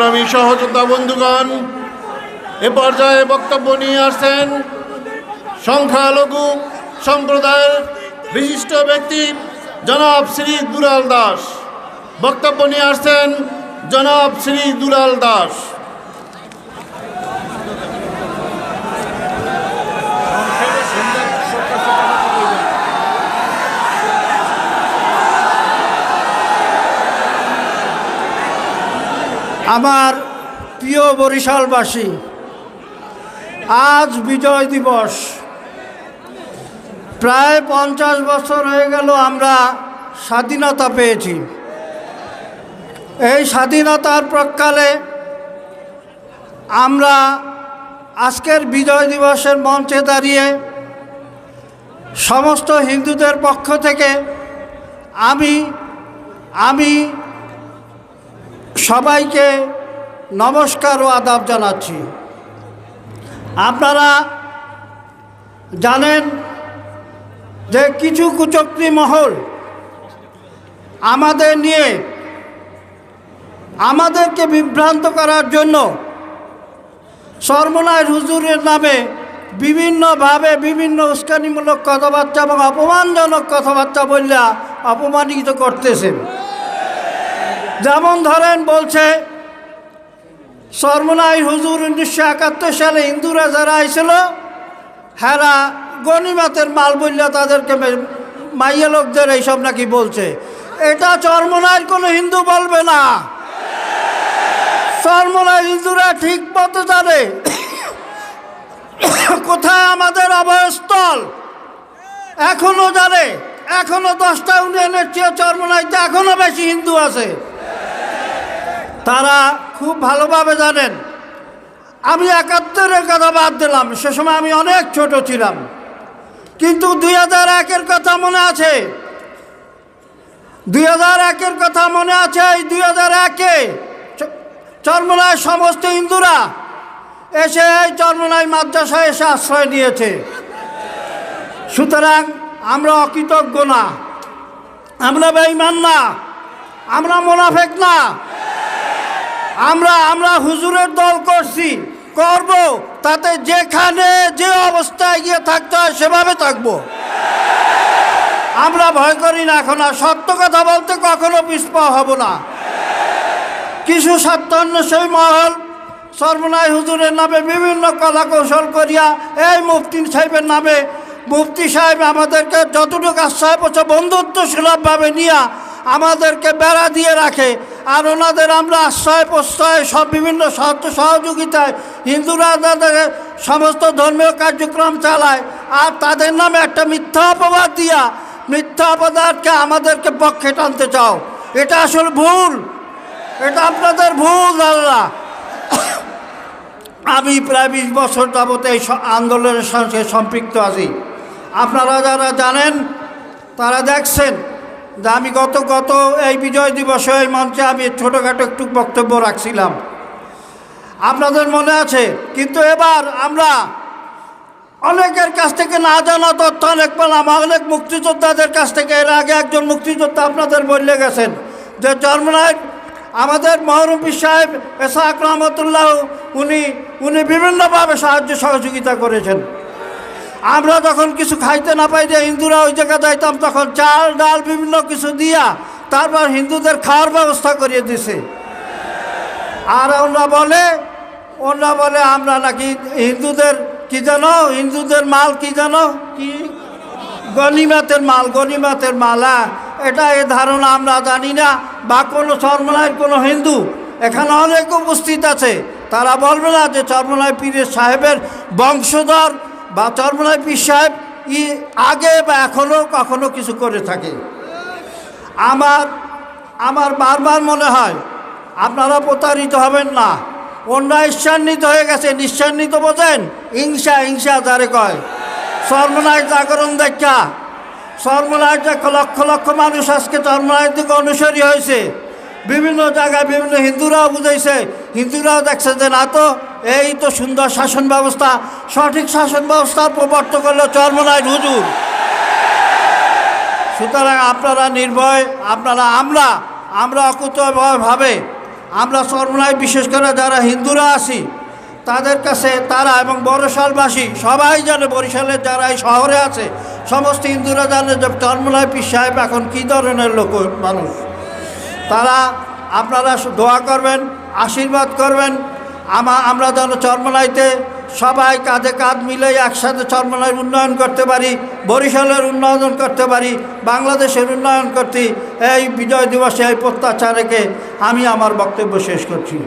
সংগ্রামী সহযোদ্ধা বন্ধুগণ, এ পর্যায়ে বক্তব্য নিয়ে আসছেন সংখ্যালঘু সম্প্রদায়ের বিশিষ্ট ব্যক্তি জনাব শ্রী দুলাল দাস। বক্তব্য নিয়ে আসছেন জনাব শ্রী দুলাল দাস। আমার প্রিয় বরিশালবাসী, আজ বিজয় দিবস। প্রায় 50 বছর হয়ে গেল আমরা স্বাধীনতা পেয়েছি। এই স্বাধীনতার প্রাক্কালে আমরা আজকের বিজয় দিবসের মঞ্চে দাঁড়িয়ে সমস্ত হিন্দুদের পক্ষ থেকে আমি সবাইকে নমস্কার ও আদাব জানাচ্ছি। আপনারা জানেন যে কিছু কুচক্রী মহল আমাদের নিয়ে আমাদেরকে বিভ্রান্ত করার জন্য চরমোনাই হুজুরের নামে বিভিন্নভাবে বিভিন্ন উস্কানিমূলক কথাবার্তা এবং অপমানজনক কথাবার্তা বললে অপমানিত করতেছেন। যেমন ধরেন, বলছে চরমোনাই হুজুর 1971 সালে হিন্দুরা যারা আইছিল হেরা গনিমাতের মাল বললে তাদেরকে মাইয়া লোকদের এইসব নাকি বলছে। এটা চরমোনাইয়ের কোনো হিন্দু বলবে না। চরমোনাই হিন্দুরা ঠিক মতো জানে কোথায় আমাদের আবাসস্থল, এখনো জানে। এখনো 10টা ইউনিয়নের চেয়ে চরমোনাইতে এখনো বেশি হিন্দু আছে। তারা খুব ভালোভাবে জানেন। আমি 71-এর কথা বাদ দিলাম, সে সময় আমি অনেক ছোট ছিলাম, কিন্তু 2001-এর কথা মনে আছে। 2001-এর কথা মনে আছে। এই 2001-এ চরমোনাই সমস্ত হিন্দুরা এসে এই চরমোনাই মাদ্রাসায় এসে আশ্রয় নিয়েছে। সুতরাং আমরা অকৃতজ্ঞ না, আমরা বেঈমান না, আমরা মুনাফিক না। আমরা হুজুরের দল করব, তাতে যেখানে যে অবস্থায় গিয়ে থাকতে হয় সেভাবে থাকব। আমরা ভয় করি না এখন, আর সত্য কথা বলতে কখনো পিছপা হব না। কিছু স্বার্থান্বেষী মহল চরমোনাই হুজুরের নামে বিভিন্ন কলা কৌশল করিয়া এই মুফতি সাহেবের নামে, মুফতি সাহেব আমাদেরকে যতটুকু আশ্রয় পৌঁছে বন্ধুত্ব সুলভভাবে নিয়ে আমাদেরকে বেড়া দিয়ে রাখে। আর ওনাদের আমরা আশ্রয় প্রশ্রয় সব বিভিন্ন সহযোগিতায় হিন্দুরা তাদের সমস্ত ধর্মীয় কার্যক্রম চালায়। আর তাদের নামে একটা মিথ্যা অপবাদ দিয়া, মিথ্যা অপবাদকে আমাদেরকে পক্ষে টানতে চাও। এটা আসলে ভুল, এটা আপনাদের ভুল ধারণা। আমি প্রায় 20 বছর যাবত এই আন্দোলনের সঙ্গে সম্পৃক্ত আছি। আপনারা যারা জানেন তারা দেখছেন যে আমি গত এই বিজয় দিবসে এই মঞ্চে আমি ছোটোখাটো একটু বক্তব্য রাখছিলাম, আপনাদের মনে আছে। কিন্তু এবার আমরা অনেকের কাছ থেকে না জানা তথ্য অনেক পেলাম, অনেক মুক্তিযোদ্ধাদের কাছ থেকে। এর আগে একজন মুক্তিযোদ্ধা আপনাদের বলে গেছেন যে চরমোনাই আমাদের মহরুমপীর সাহেব এসাক রহমতুল্লাহ উনি বিভিন্নভাবে সাহায্য সহযোগিতা করেছেন। আমরা যখন কিছু খাইতে না পাই যে হিন্দুরা ওই জায়গায় যাইতাম, তখন চাল ডাল বিভিন্ন কিছু দিয়া তারপর হিন্দুদের খাওয়ার ব্যবস্থা করিয়ে দিছে। আর ওরা বলে আমরা নাকি হিন্দুদের কি জানো, হিন্দুদের মাল কি জানো, কি গনিমাতের মাল। এটা এই ধারণা আমরা জানি না। বা কোনো চরমোনাইয়ের কোনো হিন্দু এখানে অনেক উপস্থিত আছে, তারা বলবে না যে চরমোনাই পীরের সাহেবের বংশধর বা চরমোনাই পীর সাহেব আগে বা এখনও কখনো কিছু করে থাকে। আমার বারবার মনে হয় আপনারা প্রতারিত হবেন না। অন্য ঈর্ষান্বিত হয়ে গেছে। ঈর্ষান্বিত বোঝেন? হিংসা যারে কয়। চরমোনাই জাগরণ দেখা, চরমোনাই লক্ষ লক্ষ মানুষ আজকে চরমোনাইয়ের দিকে অনুসারী হয়েছে। বিভিন্ন জায়গায় বিভিন্ন হিন্দুরাও বুঝাইছে, হিন্দুরাও দেখছে যে না, তো এই তো সুন্দর শাসন ব্যবস্থা, সঠিক শাসন ব্যবস্থার প্রবর্তন করলো চরমোনাই হুজুর। সুতরাং আপনারা নির্ভয়, আমরা অকুতভাবে আমরা চরমোনাই বিশেষ করে যারা হিন্দুরা আছি তাদের কাছে তারা এবং বরিশালবাসী সবাই জানে, বরিশালের যারা এই শহরে আছে সমস্ত হিন্দুরা জানে যে চরমোনাই পীর সাহেব এখন কী ধরনের লোক মানুষ। তারা আপনারা দোয়া করবেন, আশীর্বাদ করবেন আমরা যেন চরমোনাইতে সবাই কাঁধে কাঁধ মিলে একসাথে চরমোনাইয়ের উন্নয়ন করতে পারি, বরিশালের উন্নয়ন করতে পারি, বাংলাদেশের উন্নয়ন করতে। এই বিজয় দিবসে এই প্রত্যাশা রেখে আমি আমার বক্তব্য শেষ করছি।